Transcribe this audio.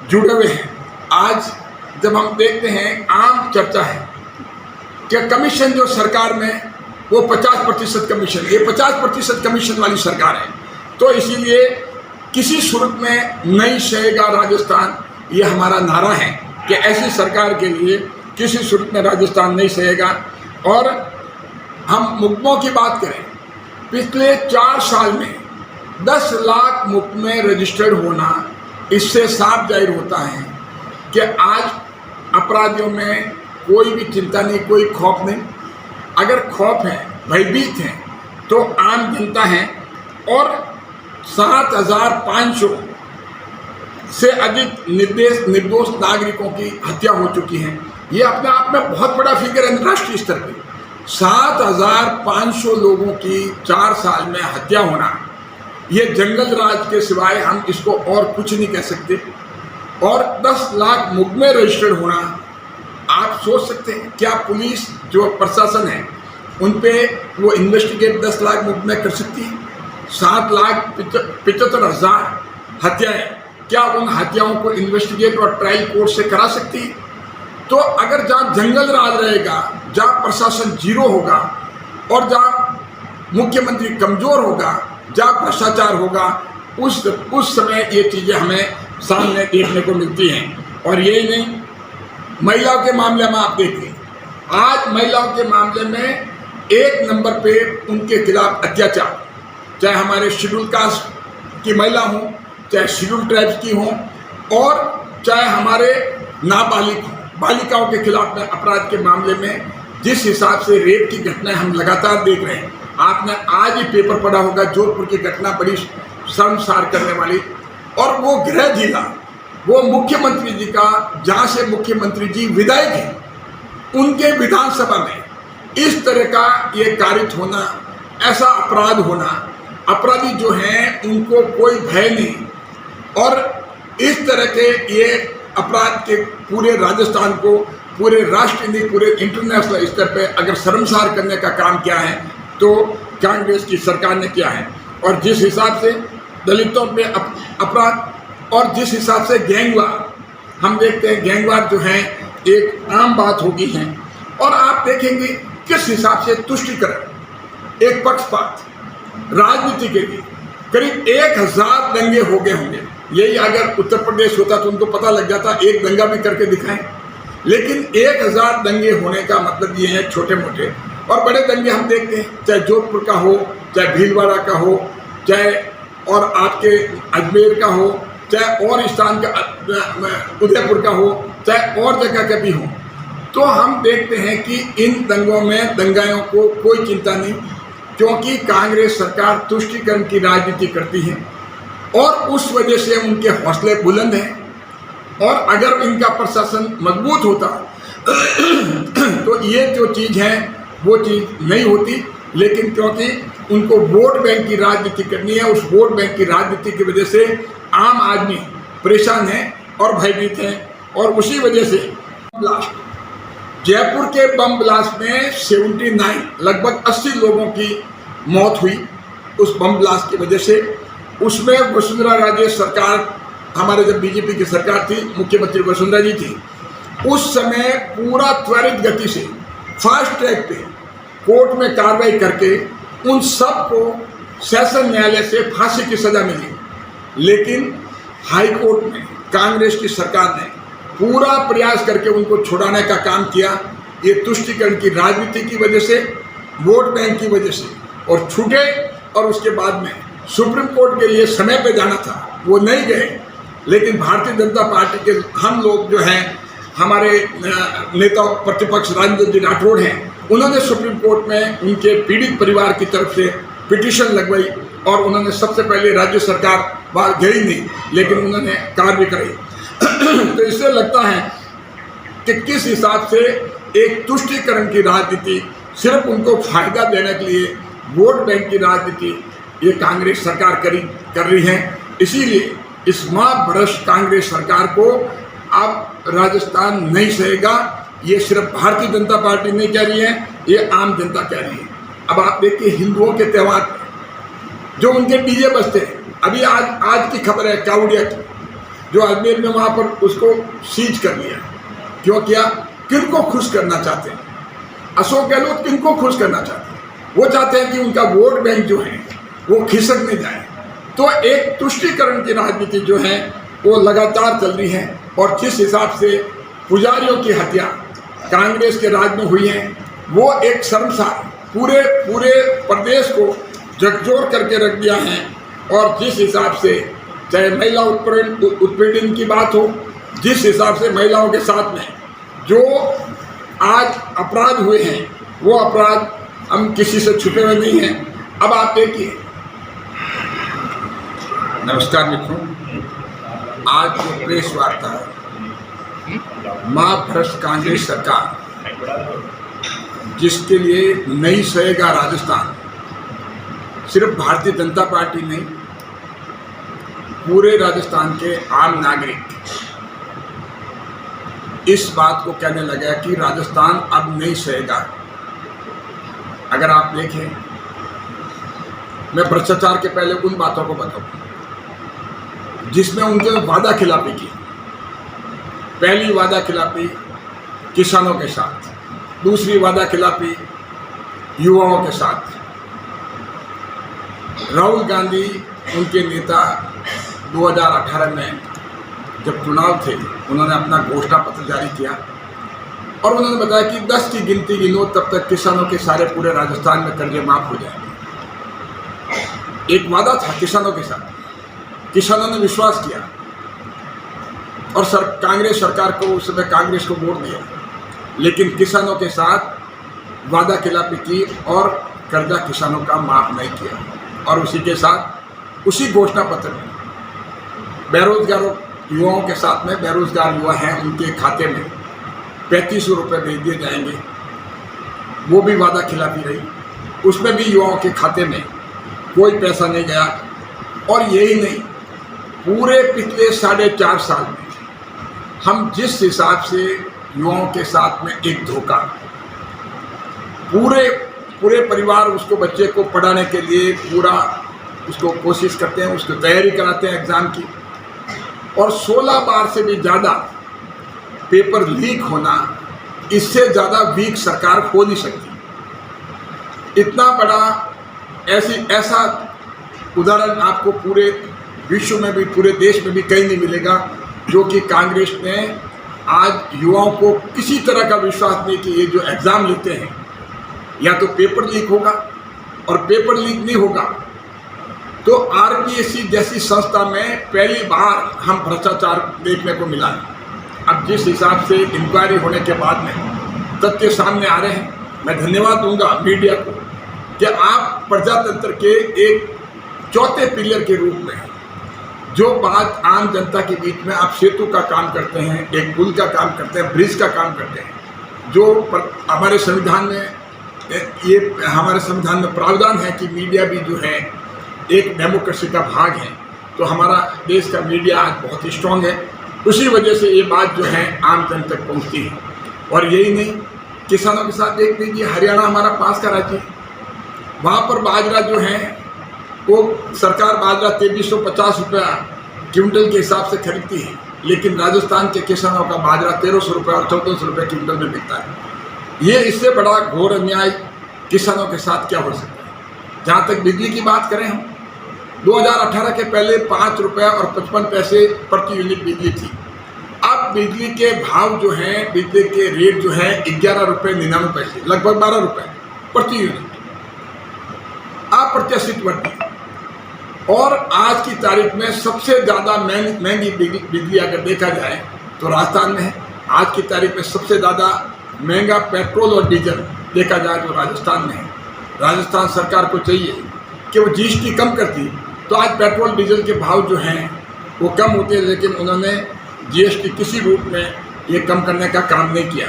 जुड़े हुए हैं। आज जब हम देखते हैं, आम चर्चा है कि कमीशन जो सरकार में वो 50% कमीशन, ये 50% कमीशन वाली सरकार है, तो इसीलिए किसी सूरत में नहीं सहेगा राजस्थान, ये हमारा नारा है कि ऐसी सरकार के लिए किसी सूरत में राजस्थान नहीं सहेगा। और हम मुकदमों की बात करें, पिछले 4 साल में 10 लाख मुकदमे रजिस्टर्ड होना, इससे साफ जाहिर होता है कि आज अपराधियों में कोई भी चिंता नहीं, कोई खौफ नहीं। अगर खौफ है, भयभीत हैं, तो आम जनता है। और 7,500 से अधिक निर्दोष नागरिकों की हत्या हो चुकी है। ये अपने आप में बहुत बड़ा फिगर है राष्ट्रीय स्तर पे। 7,500 लोगों की 4 साल में हत्या होना, ये जंगल राज के सिवाय हम इसको और कुछ नहीं कह सकते। और 10 लाख मुकदमे रजिस्टर्ड होना, आप सोच सकते हैं क्या पुलिस जो प्रशासन है उन पे वो इन्वेस्टिगेट 10 लाख मुकदमे कर सकती है? 7,75,000 हत्याएं, क्या उन हत्याओं को इन्वेस्टिगेट और ट्रायल कोर्ट से करा सकती है? तो अगर जहाँ जंगल राज रहेगा, जहाँ प्रशासन जीरो होगा और जहाँ मुख्यमंत्री कमजोर होगा, जहाँ भ्रष्टाचार होगा, उस समय ये चीज़ें हमें सामने देखने को मिलती हैं। और यही नहीं, महिलाओं के मामले में आप देखिए, आज महिलाओं के मामले में 1 नंबर पे उनके खिलाफ अत्याचार, चाहे हमारे शेड्यूल कास्ट की महिला हों, चाहे शेड्यूल ट्राइब्स की हों, और चाहे हमारे नाबालिग हों, बालिकाओं के खिलाफ में अपराध के मामले में जिस हिसाब से रेप की घटनाएं हम लगातार देख रहे हैं। आपने आज ही पेपर पढ़ा होगा, जोधपुर की घटना बड़ी शर्मसार करने वाली। और वो गृह जिला, वो मुख्यमंत्री जी का, जहाँ से मुख्यमंत्री जी विधायक हैं, उनके विधानसभा में इस तरह का ये कारित होना, ऐसा अपराध होना, अपराधी जो हैं उनको कोई भय नहीं। और इस तरह के ये अपराध के पूरे राजस्थान को, पूरे राष्ट्र नहीं, पूरे इंटरनेशनल स्तर पे अगर शर्मसार करने का काम किया है तो कांग्रेस की सरकार ने किया है। और जिस हिसाब से दलितों पे अपराध, और जिस हिसाब से गैंगवार हम देखते हैं, गैंगवार जो है एक आम बात हो गई है। और आप देखेंगे किस हिसाब से तुष्टीकरण, एक पक्षपात, राजनीति के लिए करीब 1000 दंगे हो गए होंगे। यही अगर उत्तर प्रदेश होता तो उनको पता लग जाता, एक दंगा भी करके दिखाएं। लेकिन 1000 दंगे होने का मतलब ये है छोटे मोटे। और बड़े दंगे हम देखते हैं, चाहे जोधपुर का हो, चाहे भीलवाड़ा का हो, चाहे और आपके अजमेर का हो, चाहे और स्थान का उदयपुर का हो, चाहे और जगह का भी हो। तो हम देखते हैं कि इन दंगों में दंगाइयों को कोई चिंता नहीं, क्योंकि कांग्रेस सरकार तुष्टीकरण की राजनीति करती है और उस वजह से उनके हौसले बुलंद हैं। और अगर इनका प्रशासन मजबूत होता तो ये जो चीज़ है वो चीज़ नहीं होती। लेकिन क्योंकि उनको वोट बैंक की राजनीति करनी है, उस वोट बैंक की राजनीति की वजह से आम आदमी परेशान है और भयभीत है। और उसी वजह से ब्लास्ट, जयपुर के बम ब्लास्ट में 79 लगभग 80 लोगों की मौत हुई उस बम ब्लास्ट की वजह से। उसमें वसुंधरा राजे सरकार, हमारे जब बीजेपी की सरकार थी, मुख्यमंत्री वसुंधरा जी थी, उस समय पूरा त्वरित गति से फास्ट ट्रैक पे कोर्ट में कार्रवाई करके उन सब को सेशन न्यायालय से फांसी की सजा मिली। लेकिन हाई कोर्ट में कांग्रेस की सरकार ने पूरा प्रयास करके उनको छुड़ाने का काम किया। ये तुष्टीकरण की राजनीति की वजह से, वोट बैंक की वजह से, और छूटे। और उसके बाद में सुप्रीम कोर्ट के लिए समय पे जाना था, वो नहीं गए। लेकिन भारतीय जनता पार्टी के हम लोग जो हैं, हमारे नेता प्रतिपक्ष राजेंद्र जी राठौड़ हैं, उन्होंने सुप्रीम कोर्ट में उनके पीड़ित परिवार की तरफ से पिटीशन लगवाई। और उन्होंने सबसे पहले राज्य सरकार बाहर गई नहीं, लेकिन उन्होंने कार्रवाई कराई। तो इससे लगता है कि किस हिसाब से एक तुष्टीकरण की राजनीति, सिर्फ उनको फायदा देने के लिए वोट बैंक की राजनीति ये कांग्रेस सरकार कर रही है। इसीलिए इस महाभ्रष्ट कांग्रेस सरकार को अब राजस्थान नहीं सहेगा। ये सिर्फ भारतीय जनता पार्टी नहीं कह रही है, ये आम जनता कह रही है। अब आप देखिए हिंदुओं के त्यौहार जो उनके डीजे बजते हैं, अभी आज की खबर है कावड़िया की, जो अजमेर में वहाँ पर उसको सीज कर लिया। क्यों किया? किनको खुश करना चाहते हैं? अशोक गहलोत किनको खुश करना चाहते हैं? वो चाहते हैं कि उनका वोट बैंक जो है वो खिसकने जाए। तो एक तुष्टीकरण की राजनीति जो है वो लगातार चल रही है, और जिस हिसाब से पुजारियों की हत्या कांग्रेस के राज में हुई है वो एक शर्मसार पूरे प्रदेश को झकझोर करके रख दिया है। और जिस हिसाब से चाहे महिला उत्पीड़न की बात हो, जिस हिसाब से महिलाओं के साथ में जो आज अपराध हुए हैं वो अपराध हम किसी से छुपे हुए नहीं हैं। अब आप देखिए, नमस्कार मित्रों, आज जो प्रेस वार्ता है, मां भ्रष्ट कांग्रेस सरकार जिसके लिए नहीं सहेगा राजस्थान, सिर्फ भारतीय जनता पार्टी नहीं, पूरे राजस्थान के आम नागरिक इस बात को कहने लगा कि राजस्थान अब नहीं सहेगा। अगर आप देखें, मैं भ्रष्टाचार के पहले उन बातों को बताऊं जिसमें उनके वादा खिलाफी की। पहली वादा खिलाफी किसानों के साथ, दूसरी वादा खिलाफी युवाओं के साथ। राहुल गांधी उनके नेता 2018 में जब चुनाव थे, उन्होंने अपना घोषणा पत्र जारी किया और उन्होंने बताया कि 10 की गिनती गिनो तब तक किसानों के सारे पूरे राजस्थान में कर्जे माफ हो जाएंगे। एक वादा था किसानों के साथ, किसानों ने विश्वास किया और कांग्रेस सरकार को उस समय कांग्रेस को वोट दिया, लेकिन किसानों के साथ वादा खिलाफी की और कर्जा किसानों का माफ नहीं किया। और उसी के साथ उसी घोषणा पत्र में बेरोजगार युवाओं के साथ में, बेरोजगार युवा हैं उनके खाते में 3500 रुपये भेज दिए जाएंगे, वो भी वादा खिलाफी रही। उसमें भी युवाओं के खाते में कोई पैसा नहीं गया। और यही नहीं, पूरे पिछले 4.5 साल में हम जिस हिसाब से युवाओं के साथ में एक धोखा, पूरे परिवार उसको बच्चे को पढ़ाने के लिए पूरा उसको कोशिश करते हैं, उसको तैयारी कराते हैं एग्ज़ाम की, और 16 बार से भी ज़्यादा पेपर लीक होना, इससे ज़्यादा वीक सरकार हो नहीं सकती। इतना बड़ा ऐसा उदाहरण आपको पूरे विश्व में भी, पूरे देश में भी कहीं नहीं मिलेगा, जो कि कांग्रेस ने आज युवाओं को किसी तरह का विश्वास नहीं कि ये जो एग्ज़ाम लेते हैं या तो पेपर लीक होगा, और पेपर लीक नहीं होगा तो आरपीएससी जैसी संस्था में पहली बार हम भ्रष्टाचार देखने को मिला है। अब जिस हिसाब से इंक्वायरी होने के बाद में तथ्य सामने आ रहे हैं, मैं धन्यवाद दूंगा मीडिया को कि आप प्रजातंत्र के एक चौथे पिलर के रूप में जो बात आम जनता के बीच में आप सेतु का काम करते हैं, एक पुल का काम करते हैं, ब्रिज का काम करते हैं, जो हमारे संविधान में हमारे संविधान में प्रावधान है कि मीडिया भी जो है एक डेमोक्रेसी का भाग है। तो हमारा देश का मीडिया आज बहुत ही स्ट्रांग है, उसी वजह से ये बात जो है आम जन तक पहुंचती है। और यही नहीं, किसानों के साथ देख लीजिए, हरियाणा हमारा पास का राज्य है, वहाँ पर बाजरा जो है वो सरकार बाजरा 2350 रुपया क्विंटल के हिसाब से खरीदती है, लेकिन राजस्थान के किसानों का बाजरा 1300 रुपये और 1400 रुपये क्विंटल में बिकता है। ये इससे बड़ा घोर अन्याय किसानों के साथ क्या हो सकता है। जहाँ तक बिजली की बात करें, हम 2018 के पहले 5 रुपये और 55 पैसे प्रति यूनिट बिजली थी। अब बिजली के भाव जो हैं, बिजली के रेट जो है 11 रुपये 99 पैसे, लगभग 12 रुपये प्रति यूनिट अप्रत्याशित बढ़ती है। और आज की तारीख में सबसे ज़्यादा महंगी बिजली अगर देखा जाए तो राजस्थान में है। आज की तारीख में सबसे ज़्यादा महंगा पेट्रोल और डीजल देखा जाए तो राजस्थान में है। राजस्थान सरकार को चाहिए कि वो जीएसटी कम करती तो आज पेट्रोल डीजल के भाव जो हैं वो कम होते, लेकिन उन्होंने जीएसटी किसी रूप में ये कम करने का काम नहीं किया।